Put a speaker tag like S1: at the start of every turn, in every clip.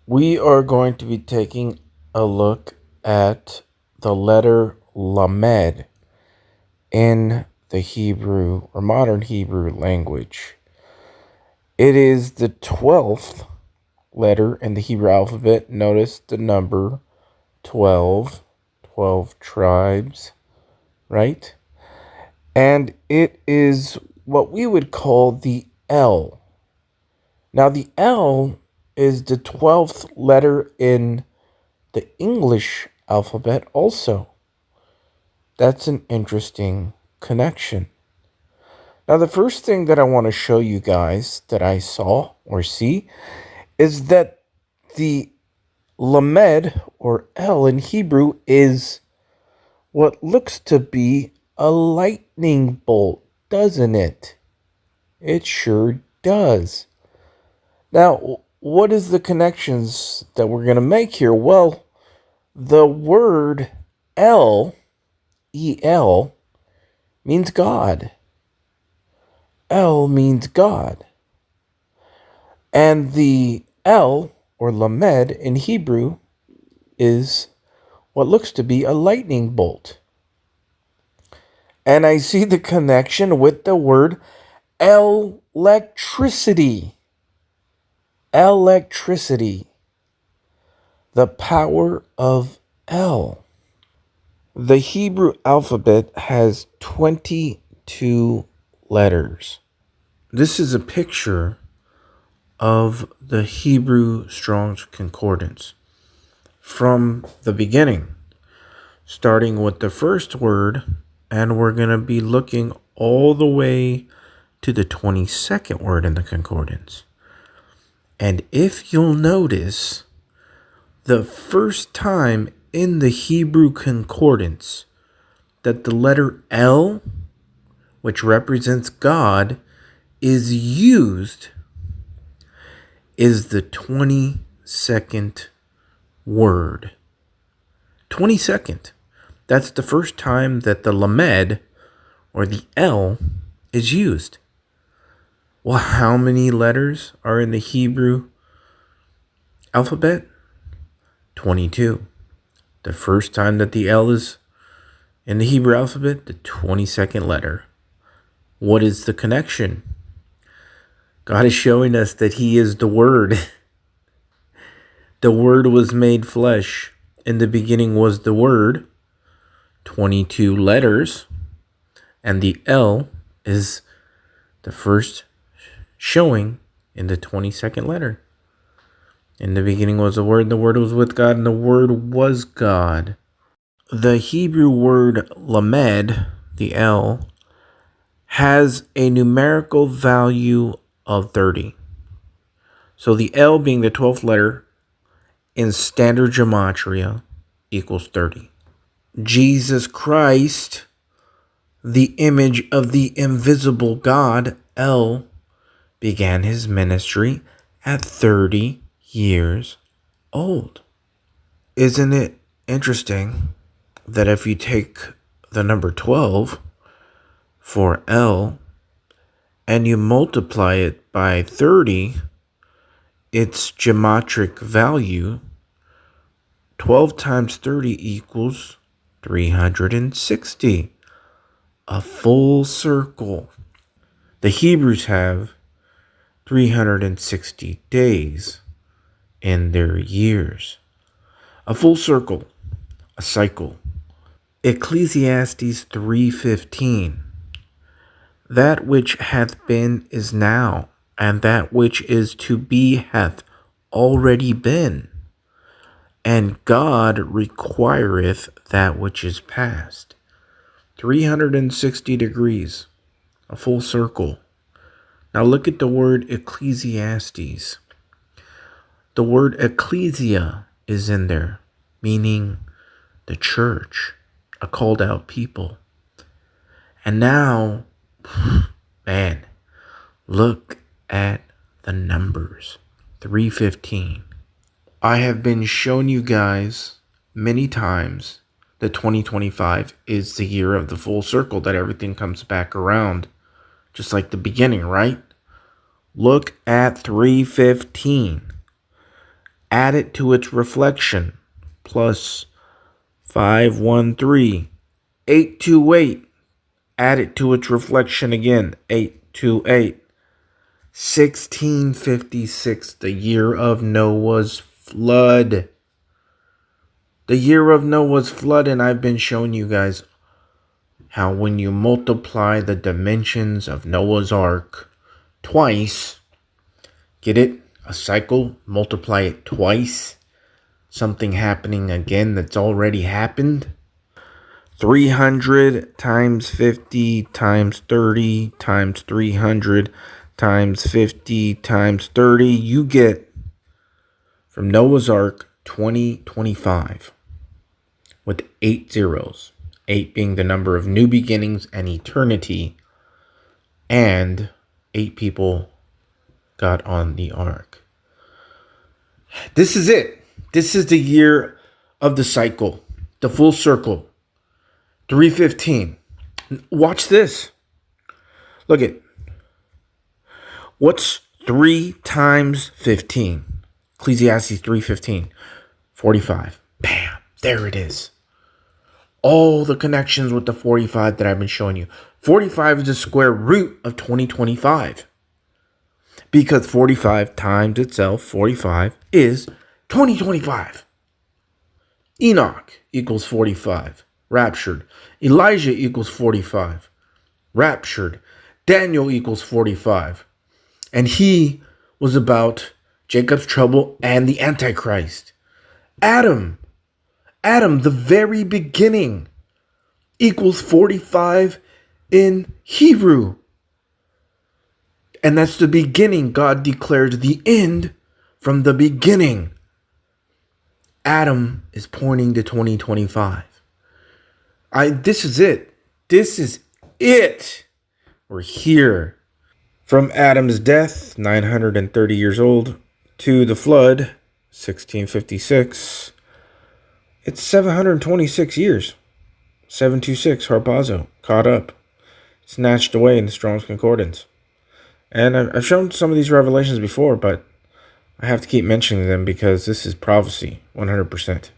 S1: We are going to be taking a look at the letter Lamed in the Hebrew or modern Hebrew language. It is the 12th letter in the Hebrew alphabet. Notice the number 12, 12 tribes, right? And it is what we would call the L. Now, the L is the 12th letter in the English alphabet also. That's an interesting connection. Now, the first thing that I want to show you guys that I saw or see is that the Lamed or L in Hebrew is what looks to be a lightning bolt, doesn't it? It sure does. Now, what is the connections that we're going to make here? Well, the word El, E-L, means God. El means God. And the El, or Lamed, in Hebrew, is what looks to be a lightning bolt. And I see the connection with the word electricity. Electricity. The power of El. The Hebrew alphabet has 22 letters. This is a picture of the Hebrew Strong's Concordance from the beginning, starting with the first word, and we're going to be looking all the way to the 22nd word in the concordance. And if you'll notice, the first time in the Hebrew concordance that the letter L, which represents God, is used is the 22nd word. 22nd. That's the first time that the Lamed, or the L, is used. Well, how many letters are in the Hebrew alphabet? 22. The first time that the L is in the Hebrew alphabet, the 22nd letter. What is the connection? God is showing us that He is the Word. The Word was made flesh. In the beginning was the Word. 22 letters. And the L is the first showing in the 22nd letter. In the beginning was the Word, and the Word was with God, and the Word was God. The Hebrew word Lamed, the L, has a numerical value of 30. So the L, being the 12th letter in standard gematria, equals 30. Jesus Christ, the image of the invisible God, L, began his ministry at 30 years old. Isn't it interesting that if you take the number 12 for L and you multiply it by 30, its geometric value, 12 times 30 equals 360. A full circle. The Hebrews have 360 days in their years. A full circle, a cycle. Ecclesiastes 3:15. That which hath been is now, and that which is to be hath already been. And God requireth that which is past. 360 degrees, a full circle. Now look at the word Ecclesiastes. The word ecclesia is in there, meaning the church, a called out people. And now, man, look at the numbers. 315. I have been showing you guys many times that 2025 is the year of the full circle, that everything comes back around, just like the beginning, right? Look at 315. add it to its reflection, plus 513. 828, add it to its reflection again, 828. 1656, the year of Noah's flood. The year of Noah's flood, and I've been showing you guys how when you multiply the dimensions of Noah's Ark twice, get it? A cycle, multiply it twice, something happening again that's already happened. 300 times 50 times 30 times 300 times 50 times 30, you get from Noah's Ark 2025 with 8 zeros. 8 being the number of new beginnings and eternity, and 8 people got on the ark. This is it. This is the year of the cycle, the full circle. 315. Watch this. Look at. What's 3 times 15? Ecclesiastes 3:15. 45. Bam. There it is. All the connections with the 45 that I've been showing you. 45 is the square root of 2025. Because 45 times itself, 45, is 2025. Enoch equals 45. Raptured. Elijah equals 45. Raptured. Daniel equals 45. And he was about Jacob's trouble and the Antichrist. Adam, the very beginning, equals 45 in Hebrew. And that's the beginning. God declares the end from the beginning. Adam is pointing to 2025. This is it. This is it. We're here. From Adam's death, 930 years old, to the flood, 1656. It's 726 years. 726, harpazo, caught up, snatched away in the Strong's Concordance. And I've shown some of these revelations before, but I have to keep mentioning them because this is prophecy, 100%.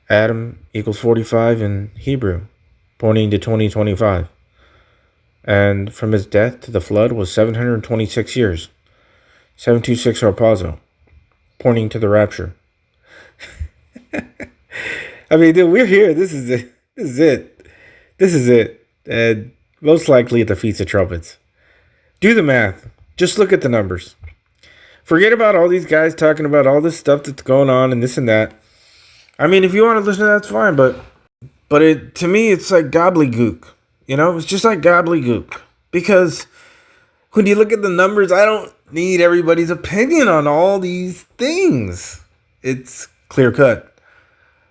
S1: Adam equals 45 in Hebrew, pointing to 2025. And from his death to the flood was 726 years. 726 harpazo, pointing to the rapture. I mean, dude, we're here. This is it. This is it. This is it. And most likely at the Feast of Trumpets. Do the math. Just look at the numbers. Forget about all these guys talking about all this stuff that's going on and this and that. I mean, if you want to listen to that, that's fine. But it, to me, it's like gobbledygook. You know, it's just like gobbledygook. Because when you look at the numbers, I don't need everybody's opinion on all these things. It's clear cut.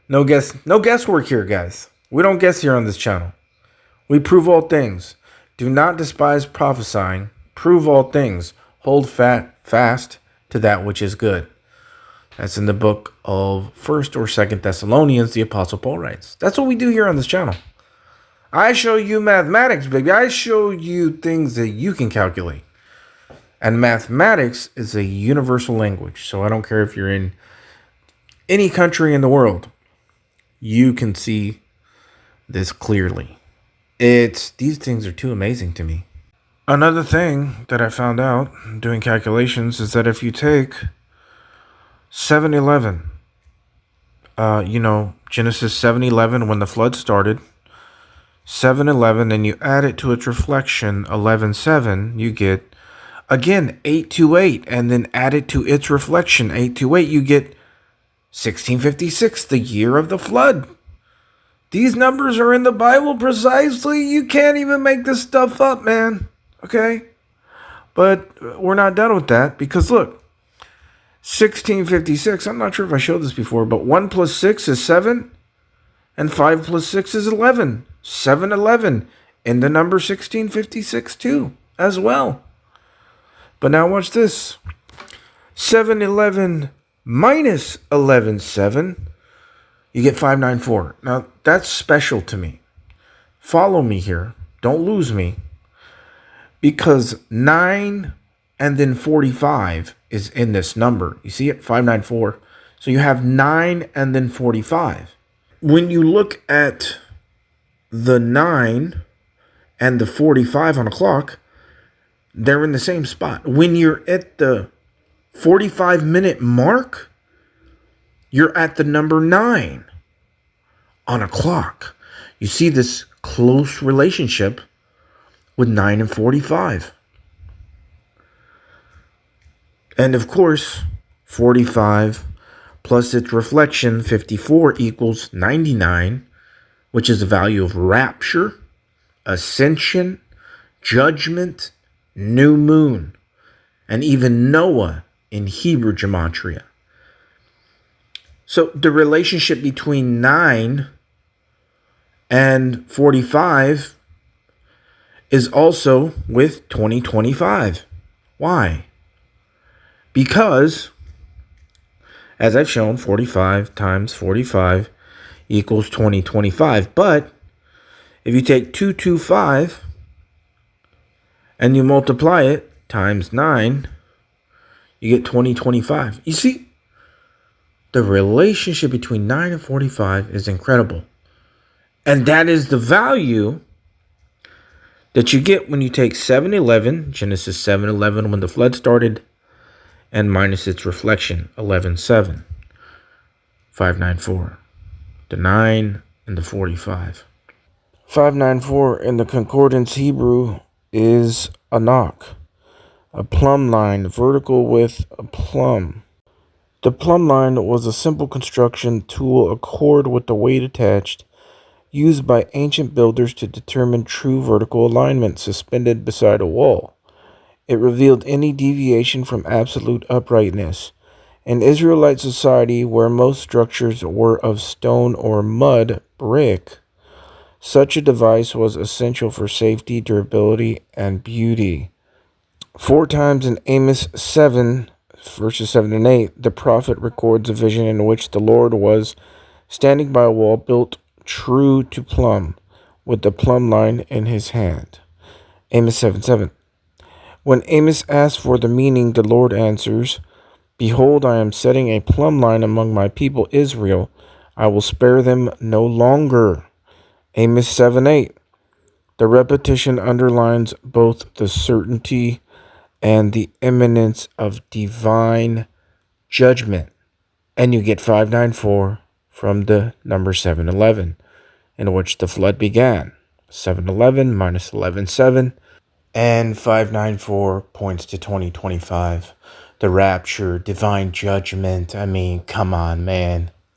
S1: No guesswork here, guys. We don't guess here on this channel. We prove all things. Do not despise prophesying. Prove all things. Hold fast to that which is good. That's in the book of 1st or 2nd Thessalonians, the Apostle Paul writes. That's what we do here on this channel. I show you mathematics, baby. I show you things that you can calculate. And mathematics is a universal language. So I don't care if you're in any country in the world. You can see this clearly. These things are too amazing to me. Another thing that I found out doing calculations is that if you take 7:11, Genesis 7:11 when the flood started, 7:11, and you add it to its reflection 11:7, you get again 828, and then add it to its reflection 828, you get 1656, the year of the flood. These numbers are in the Bible precisely. You can't even make this stuff up, man. Okay? But we're not done with that because look, 1656, I'm not sure if I showed this before, but 1 plus 6 is 7, and 5 plus 6 is 11. 711 in the number 1656 too, as well. But now watch this. 711 minus 11.7, you get 594. Now, that's special to me. Follow me here. Don't lose me. Because 9 and then 45 is in this number. You see it? 594. So you have 9 and then 45. When you look at the 9 and the 45 on a clock, they're in the same spot. When you're at the 45-minute mark, you're at the number 9 on a clock. You see this close relationship with 9 and 45. And of course, 45 plus its reflection, 54, equals 99, which is the value of rapture, ascension, judgment, new moon, and even Noah in Hebrew gematria. So the relationship between 9 and 45 is also with 2025. Why? Because, as I've shown, 45 times 45 equals 2025. But if you take 225 and you multiply it times 9, you get 2025. You see, the relationship between 9 and 45 is incredible. And that is the value that you get when you take 7:11, Genesis 7:11, when the flood started, and minus its reflection, 11:7, 594, the 9 and the 45. 594 in the Concordance Hebrew is a knock, a plumb line, vertical with a plumb. The plumb line was a simple construction tool, a cord with the weight attached, used by ancient builders to determine true vertical alignment suspended beside a wall. It revealed any deviation from absolute uprightness. In Israelite society, where most structures were of stone or mud brick, such a device was essential for safety, durability, and beauty. 4 times in Amos 7, verses 7 and 8, the prophet records a vision in which the Lord was standing by a wall built true to plumb, with the plumb line in his hand. Amos 7:7. When Amos asks for the meaning, the Lord answers, "Behold, I am setting a plumb line among my people Israel. I will spare them no longer." Amos 7:8. The repetition underlines both the certainty and the imminence of divine judgment. And you get 594 from the number 7:11, in which the flood began. 7:11 minus 11:7, and 594 points to 2025. The rapture, divine judgment. I mean, come on, man.